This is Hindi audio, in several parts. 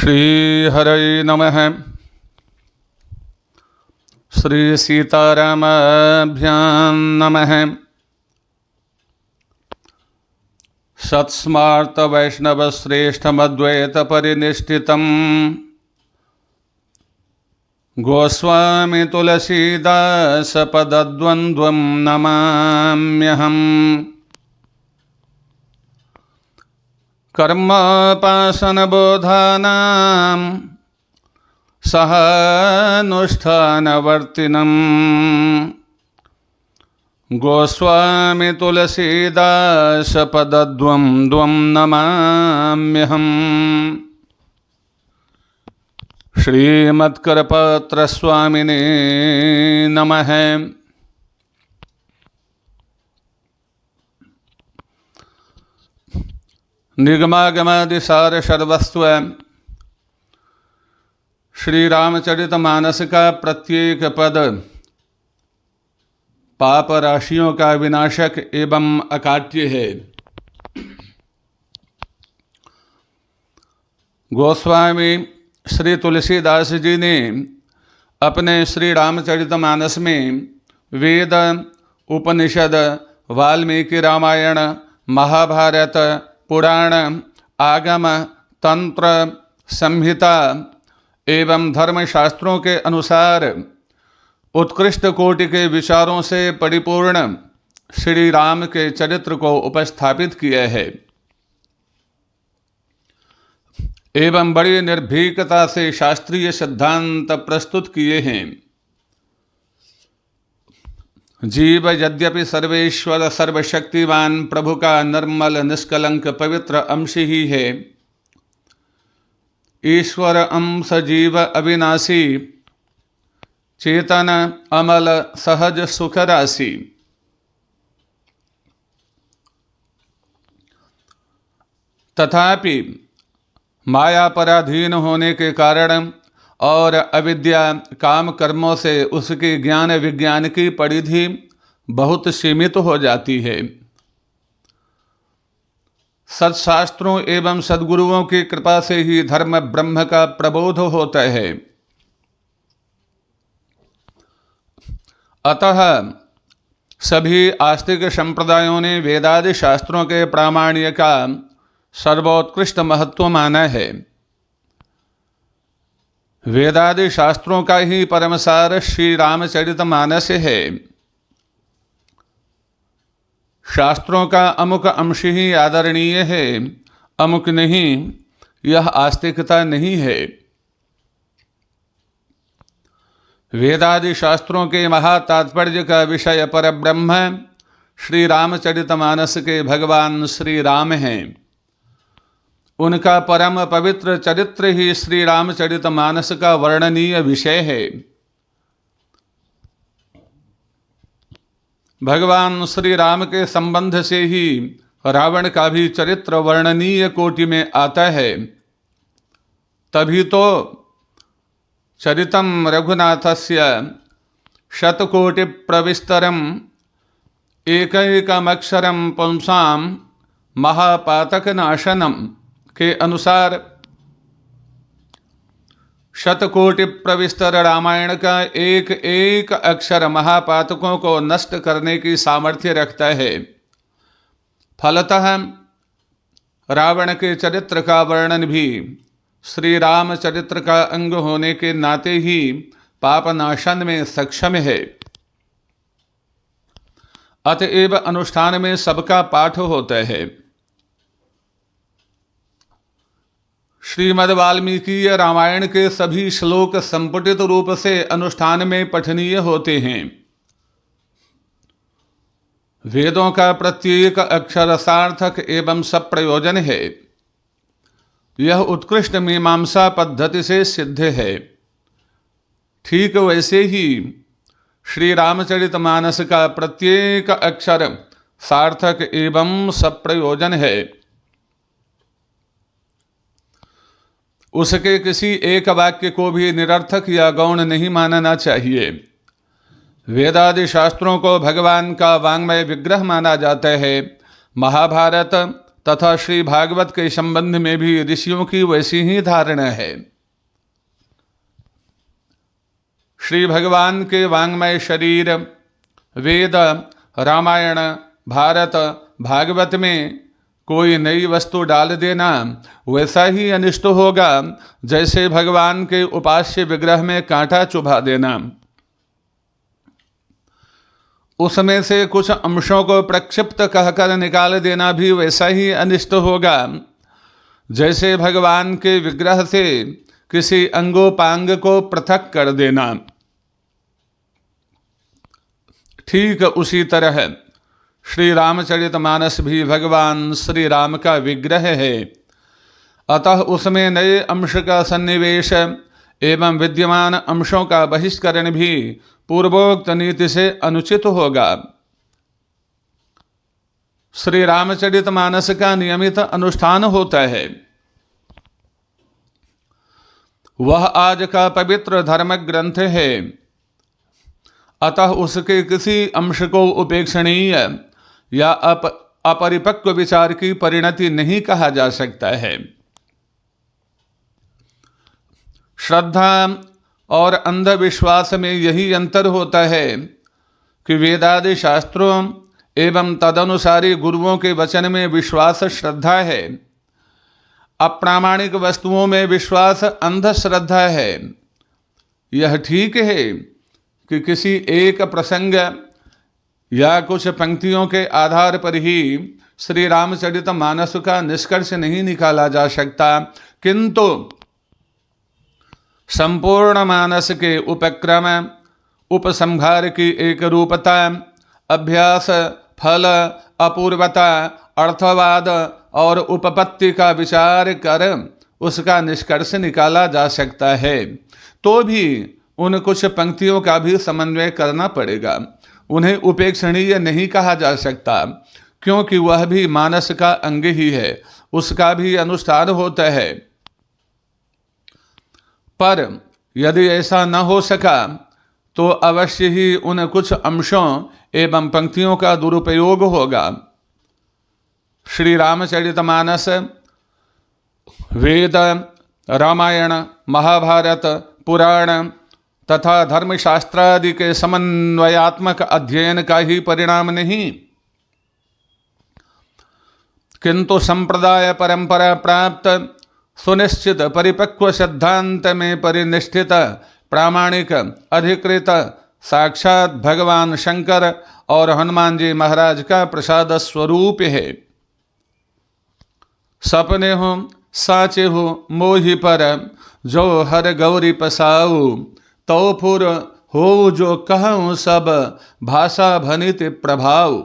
श्रीहरये नमः। श्री सीतारामाभ्यां नमः। सत्स्मार्त वैष्णव श्रेष्ठमद्वैत परिनिष्ठितं गोस्वामी तुलसीदास पदद्वन्द्वं नमाम्यहम्। कर्मोपासनबोधानां सहानुष्ठानवर्तिनं गोस्वामी तुलसीदास पदद्वन्द्वं नमाम्यहम्। श्रीमत्करपत्रस्वामिने नमः। निगमागमादिसार सर्वस्व श्री रामचरितमानस का प्रत्येक पद पाप राशियों का विनाशक एवं अकाट्य है। गोस्वामी श्री तुलसीदास जी ने अपने श्री रामचरितमानस में वेद, उपनिषद, वाल्मीकि रामायण, महाभारत, पुराण, आगम, तंत्र, संहिता एवं धर्मशास्त्रों के अनुसार उत्कृष्ट कोटि के विचारों से परिपूर्ण श्री राम के चरित्र को उपस्थापित किया है एवं बड़ी निर्भीकता से शास्त्रीय सिद्धांत प्रस्तुत किए हैं। जीव यद्यपि सर्वेश्वर सर्वशक्तिवान प्रभु का निर्मल निष्कलंक पवित्र अंश ही है, ईश्वर अंश जीव अविनाशी चेतन अमल सहज सुख राशि। तथापि माया पराधीन होने के कारण और अविद्या काम कर्मों से उसके ज्ञान विज्ञान की परिधि बहुत सीमित हो जाती है। सत्शास्त्रों एवं सद्गुरुओं की कृपा से ही धर्म ब्रह्म का प्रबोध होता है। अतः सभी आस्तिक संप्रदायों ने वेदादि शास्त्रों के प्रामाण्य का सर्वोत्कृष्ट महत्व माना है। वेदादि शास्त्रों का ही परमसार श्री रामचरितमानस है। शास्त्रों का अमुक अंश ही आदरणीय है, अमुक नहीं, यह आस्तिकता नहीं है। वेदादि शास्त्रों के महातात्पर्य का विषय परब्रह्म श्री रामचरितमानस के भगवान श्री राम हैं। उनका परम पवित्र चरित्र ही श्री रामचरितमानस का वर्णनीय विषय है। भगवान श्री राम के संबंध से ही रावण का भी चरित्र वर्णनीय कोटि में आता है। तभी तो चरितम रघुनाथस्य शतकोटि प्रविस्तरम एकैकमक्षरम पुंसां महापातक नाशनम के अनुसार शतकोटि प्रविस्तर रामायण का एक एक अक्षर महापातकों को नष्ट करने की सामर्थ्य रखता है। फलतः रावण के चरित्र का वर्णन भी श्री राम चरित्र का अंग होने के नाते ही पापनाशन में सक्षम है। अतएव अनुष्ठान में सबका पाठ होता है। श्रीमद् वाल्मीकि रामायण के सभी श्लोक संपुटित रूप से अनुष्ठान में पठनीय होते हैं। वेदों का प्रत्येक अक्षर सार्थक एवं सप्रयोजन है। यह उत्कृष्ट मीमांसा पद्धति से सिद्ध है। ठीक वैसे ही श्री रामचरितमानस का प्रत्येक अक्षर सार्थक एवं सप्रयोजन है। उसके किसी एक वाक्य को भी निरर्थक या गौण नहीं मानना चाहिए। वेदादि शास्त्रों को भगवान का वाङ्मय विग्रह माना जाता है। महाभारत, तथा श्री भागवत के संबंध में भी ऋषियों की वैसी ही धारणा है। श्री भगवान के वाङ्मय शरीर वेद, रामायण, भारत, भागवत में कोई नई वस्तु डाल देना वैसा ही अनिष्ट होगा जैसे भगवान के उपास्य विग्रह में कांटा चुभा देना। उसमें से कुछ अंशों को प्रक्षिप्त कहकर निकाल देना भी वैसा ही अनिष्ट होगा जैसे भगवान के विग्रह से किसी अंगोपांग को पृथक कर देना। ठीक उसी तरह श्री रामचरितमानस भी भगवान श्री राम का विग्रह है, अतः उसमें नए अंश का सन्निवेश एवं विद्यमान अंशों का बहिष्करण भी पूर्वोक्त नीति से अनुचित होगा। श्री रामचरितमानस का नियमित अनुष्ठान होता है। वह आज का पवित्र धर्म ग्रंथ है, अतः उसके किसी अंश को उपेक्षणीय या अपरिपक्व विचार की परिणति नहीं कहा जा सकता है। श्रद्धा और अंधविश्वास में यही अंतर होता है कि वेदादि शास्त्रों एवं तदनुसारी गुरुओं के वचन में विश्वास श्रद्धा है, अप्रामाणिक वस्तुओं में विश्वास अंधश्रद्धा है। यह ठीक है कि किसी एक प्रसंग या कुछ पंक्तियों के आधार पर ही श्री रामचरितमानस का निष्कर्ष नहीं निकाला जा सकता, किंतु संपूर्ण मानस के उपक्रम, उपसंहार की एक रूपता, अभ्यास, फल, अपूर्वता, अर्थवाद और उपपत्ति का विचार कर उसका निष्कर्ष निकाला जा सकता है। तो भी उन कुछ पंक्तियों का भी समन्वय करना पड़ेगा। उन्हें उपेक्षणीय नहीं कहा जा सकता, क्योंकि वह भी मानस का अंग ही है, उसका भी अनुष्ठान होता है। पर यदि ऐसा न हो सका तो अवश्य ही उन कुछ अंशों एवं पंक्तियों का दुरुपयोग होगा। श्री रामचरितमानस वेद, रामायण, महाभारत, पुराण तथा धर्मशास्त्रादि के समन्वयात्मक अध्ययन का ही परिणाम नहीं, किंतु संप्रदाय परंपरा प्राप्त सुनिश्चित परिपक्व सिद्धांत में परिनिष्ठित प्रामाणिक अधिकृत साक्षात भगवान शंकर और हनुमान जी महाराज का प्रसाद स्वरूप है। सपने हो साचे हो मोहि पर जो हर गौरी पसाऊ, तो फुर हो जो कहूँ सब भाषा भनित प्रभाव।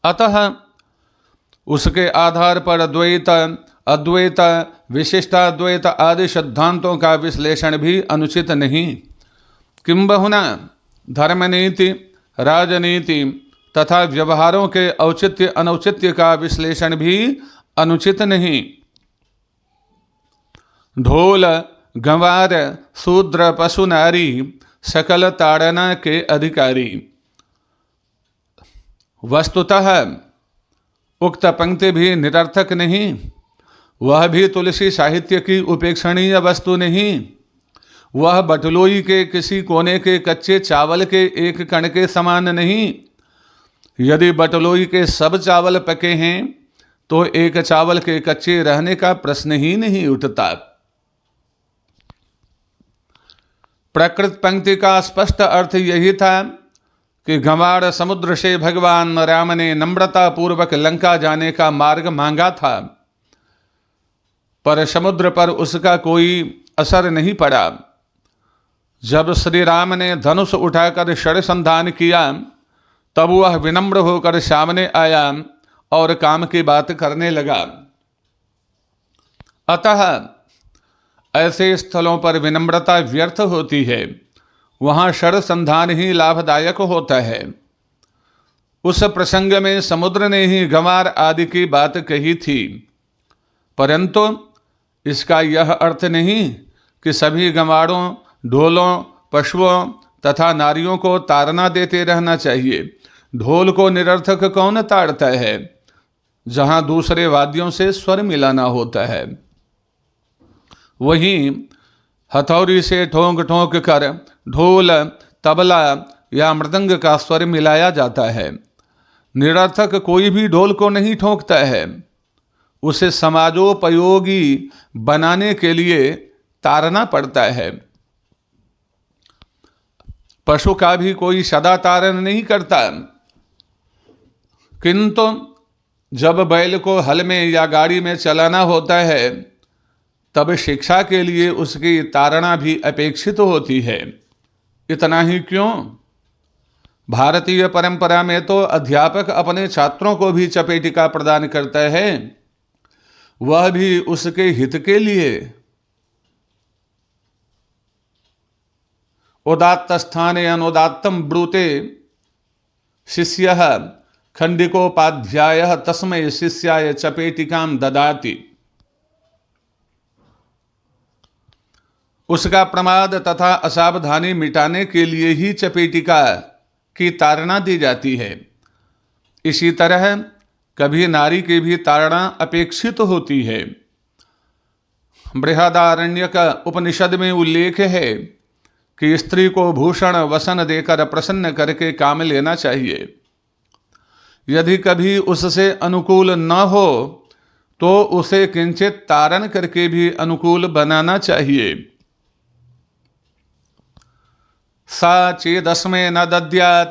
अतः उसके आधार पर द्वैत, अद्वैत, विशिष्टाद्वैत आदि सिद्धांतों का विश्लेषण भी अनुचित नहीं। किंबहुना धर्मनीति, राजनीति तथा व्यवहारों के औचित्य अनौचित्य का विश्लेषण भी अनुचित नहीं। ढोल, गंवार, शूद्र, पशु, नारी सकल ताड़ना के अधिकारी। वस्तुतः उक्त पंक्ति भी निरर्थक नहीं, वह भी तुलसी साहित्य की उपेक्षणीय वस्तु नहीं। वह बटलोई के किसी कोने के कच्चे चावल के एक कण के समान नहीं। यदि बटलोई के सब चावल पके हैं तो एक चावल के कच्चे रहने का प्रश्न ही नहीं उठता। प्रकृत पंक्ति का स्पष्ट अर्थ यही था कि गंवार समुद्र से भगवान राम ने नम्रता पूर्वक लंका जाने का मार्ग मांगा था, पर समुद्र पर उसका कोई असर नहीं पड़ा। जब श्री राम ने धनुष उठाकर षड्संधान किया तब वह विनम्र होकर सामने आया और काम की बात करने लगा। अतः ऐसे स्थलों पर विनम्रता व्यर्थ होती है, वहाँ षड्संधान ही लाभदायक होता है। उस प्रसंग में समुद्र ने ही गंवार आदि की बात कही थी, परंतु इसका यह अर्थ नहीं कि सभी गंवारों, ढोलों, पशुओं तथा नारियों को ताड़ना देते रहना चाहिए। ढोल को निरर्थक कौन ताड़ता है जहां दूसरे वाद्यों से स्वर मिलाना होता है। वहीं हथौड़ी से ठोंक ठोंक कर ढोल, तबला या मृदंग का स्वर मिलाया जाता है। निरर्थक कोई भी ढोल को नहीं ठोंकता है, उसे समाजोपयोगी बनाने के लिए तारना पड़ता है। पशु का भी कोई सदा तारण नहीं करता, किंतु जब बैल को हल में या गाड़ी में चलाना होता है तब शिक्षा के लिए उसकी तारणा भी अपेक्षित होती है। इतना ही क्यों, भारतीय परंपरा में तो अध्यापक अपने छात्रों को भी चपेटिका प्रदान करता है, वह भी उसके हित के लिए। उदात्त स्थाने अनुदात्तम ब्रूते शिष्यः खंडिकोपाध्यायः तस्मै शिष्याय चपेटिकां ददाति। उसका प्रमाद तथा असावधानी मिटाने के लिए ही चपेटिका की ताड़ना दी जाती है। इसी तरह कभी नारी की भी ताड़ना अपेक्षित होती है। बृहदारण्यक उपनिषद में उल्लेख है कि स्त्री को भूषण वसन देकर प्रसन्न करके काम लेना चाहिए। यदि कभी उससे अनुकूल न हो तो उसे किंचित तारण करके भी अनुकूल बनाना चाहिए। सा चेदस्मै न दद्यात्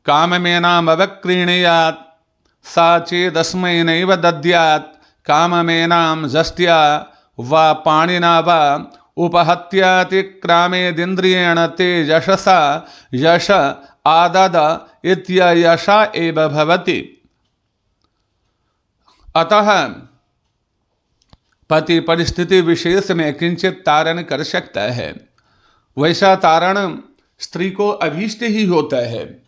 काममेनाम अवक्रीणयात्, सा चेदस्मै नैव दद्यात् काममेनाम जस्त्या वा पाणिना वा उपहत्यातिक्रामेदिन्द्रियेण ते यशसा यश आदद इत्ययशा एव भवति। अतः पति परिस्थिति विशेष में किंचित तारण कर सकता है। वैसा तारण स्त्री को अभीष्ट ही होता है,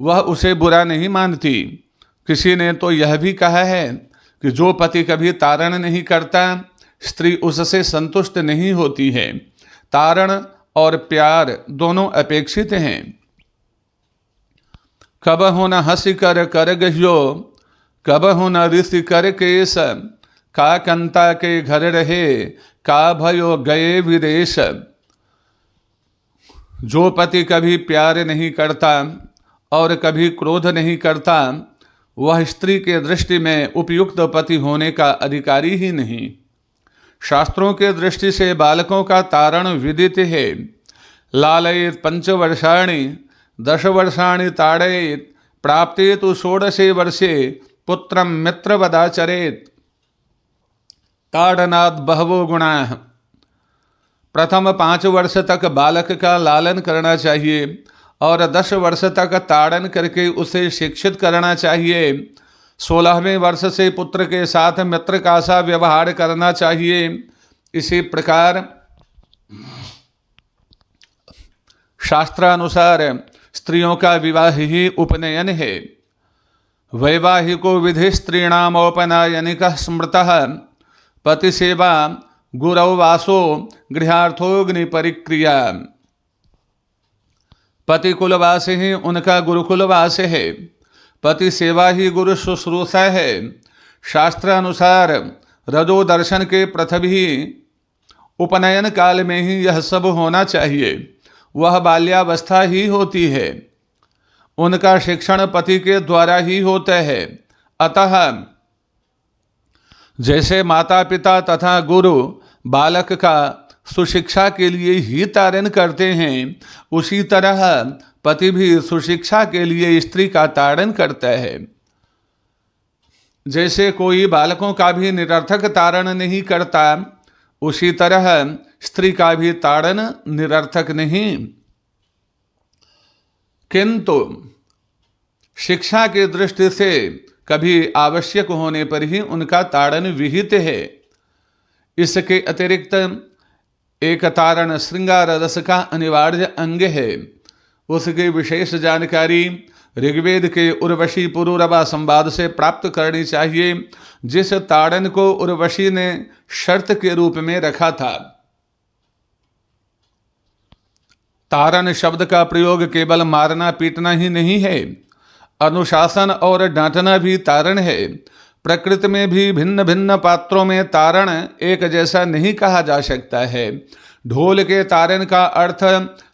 वह उसे बुरा नहीं मानती। किसी ने तो यह भी कहा है कि जो पति कभी तारण नहीं करता स्त्री उससे संतुष्ट नहीं होती है। तारण और प्यार दोनों अपेक्षित हैं। कबहु न हंसी कर कर गहियो, कबहु न ऋषि कर केश, का कंता के घर रहे, का भयो गए विदेश। जो पति कभी प्यार नहीं करता और कभी क्रोध नहीं करता वह स्त्री के दृष्टि में उपयुक्त पति होने का अधिकारी ही नहीं। शास्त्रों के दृष्टि से बालकों का तारण विदित है। लालयेत 5 वर्षाणि 10 वर्षाणि ताड़येत, प्राप्ते तु 16 वर्षे पुत्रम मित्रवदाचरेत। ताड़नाद बहवो गुणाः। प्रथम 5 वर्ष तक बालक का लालन करना चाहिए और 10 वर्ष तक ताड़न करके उसे शिक्षित करना चाहिए। 16वें वर्ष से पुत्र के साथ मित्र का सा व्यवहार करना चाहिए। इसी प्रकार शास्त्रानुसार स्त्रियों का विवाह ही उपनयन है। वैवाहिको विधि स्त्रीणामोपनयनिकः स्मृतः, पति सेवा गुरौ वासो गृहार्थोग्नि परिक्रिया। पति कुलवास ही उनका गुरुकुलवास है। पति सेवा ही गुरु शुश्रूषा है। शास्त्र अनुसार रजो दर्शन के प्रथम ही उपनयन काल में ही यह सब होना चाहिए। वह बाल्यावस्था ही होती है। उनका शिक्षण पति के द्वारा ही होता है। अतः जैसे माता पिता तथा गुरु बालक का सुशिक्षा के लिए ही तारण करते हैं, उसी तरह पति भी सुशिक्षा के लिए स्त्री का तारण करता है। जैसे कोई बालकों का भी निरर्थक तारण नहीं करता, उसी तरह स्त्री का भी ताड़न निरर्थक नहीं। किंतु शिक्षा की दृष्टि से कभी आवश्यक होने पर ही उनका ताड़न विहित है। इसके अतिरिक्त एक तारण श्रृंगार रस का अनिवार्य अंग है। उसकी विशेष जानकारी ऋग्वेद के उर्वशी पुरूरवा संवाद से प्राप्त करनी चाहिए, जिस ताड़न को उर्वशी ने शर्त के रूप में रखा था। तारण शब्द का प्रयोग केवल मारना पीटना ही नहीं है, अनुशासन और डांटना भी तारण है। प्रकृति में भी भिन्न भिन्न पात्रों में तारण एक जैसा नहीं कहा जा सकता है। ढोल के तारण का अर्थ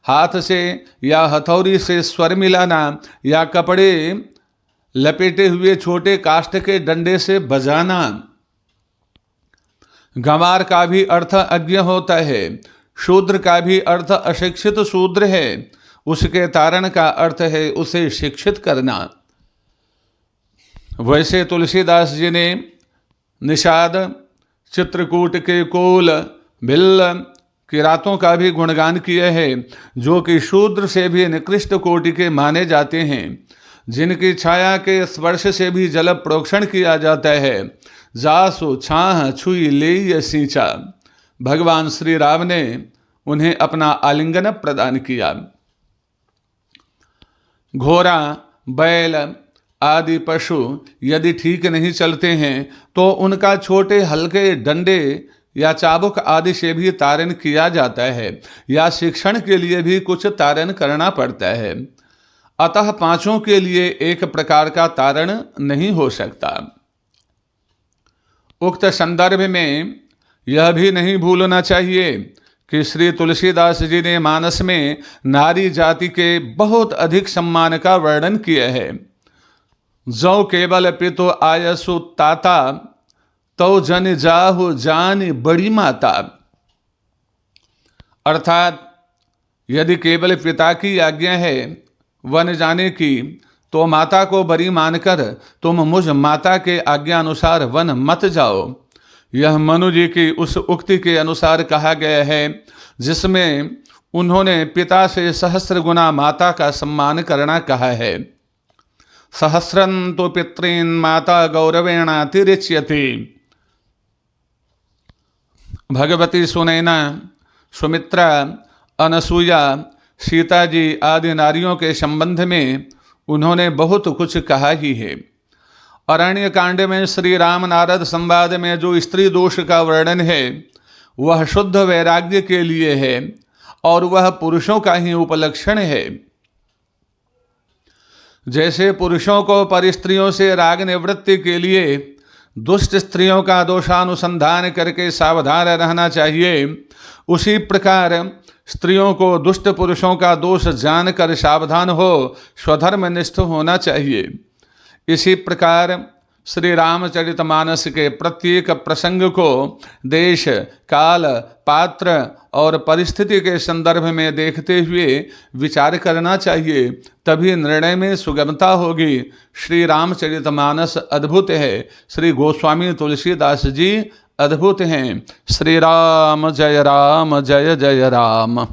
हाथ से या हथौड़ी से स्वर मिलाना या कपड़े लपेटे हुए छोटे काष्ठ के डंडे से बजाना। गंवार का भी अर्थ अज्ञ होता है। शूद्र का भी अर्थ अशिक्षित शूद्र है। उसके तारण का अर्थ है उसे शिक्षित करना। वैसे तुलसीदास जी ने निषाद, चित्रकूट के कोल, भिल्ल, किरातों का भी गुणगान किया है, जो कि शूद्र से भी निकृष्ट कोटि के माने जाते हैं, जिनकी छाया के स्पर्श से भी जल प्रोक्षण किया जाता है। जासु छाह छुई ले सींचा, भगवान श्री राम ने उन्हें अपना आलिंगन प्रदान किया। घोड़ा, बैल आदि पशु यदि ठीक नहीं चलते हैं तो उनका छोटे हल्के डंडे या चाबुक आदि से भी तारण किया जाता है, या शिक्षण के लिए भी कुछ तारण करना पड़ता है। अतः पांचों के लिए एक प्रकार का तारण नहीं हो सकता। उक्त संदर्भ में यह भी नहीं भूलना चाहिए कि श्री तुलसीदास जी ने मानस में नारी जाति के बहुत अधिक सम्मान का वर्णन किया है। जो केवल पितु आयसु ताता, तो जन जाहु जान बड़ी माता। अर्थात यदि केवल पिता की आज्ञा है वन जाने की, तो माता को बड़ी मानकर तुम मुझ माता के आज्ञा अनुसार वन मत जाओ। यह मनु जी की उस उक्ति के अनुसार कहा गया है जिसमें उन्होंने पिता से सहस्र गुना माता का सम्मान करना कहा है। सहस्रं तो पितॄन् माता गौरवेणातिरिच्यते। भगवती सुनैना, सुमित्रा, अनसुईया, सीता जी आदि नारियों के संबंध में उन्होंने बहुत कुछ कहा ही है। अरण्य कांड में श्री राम नारद संवाद में जो स्त्री दोष का वर्णन है वह शुद्ध वैराग्य के लिए है और वह पुरुषों का ही उपलक्षण है। जैसे पुरुषों को परिस्त्रियों से राग निवृत्ति के लिए दुष्ट स्त्रियों का दोषानुसंधान करके सावधान रहना चाहिए, उसी प्रकार स्त्रियों को दुष्ट पुरुषों का दोष जानकर सावधान हो स्वधर्मनिष्ठ होना चाहिए। इसी प्रकार श्री रामचरितमानस के प्रत्येक प्रसंग को देश, काल, पात्र और परिस्थिति के संदर्भ में देखते हुए विचार करना चाहिए, तभी निर्णय में सुगमता होगी। श्री रामचरितमानस अद्भुत है। श्री गोस्वामी तुलसीदास जी अद्भुत हैं। श्री राम जय जय राम।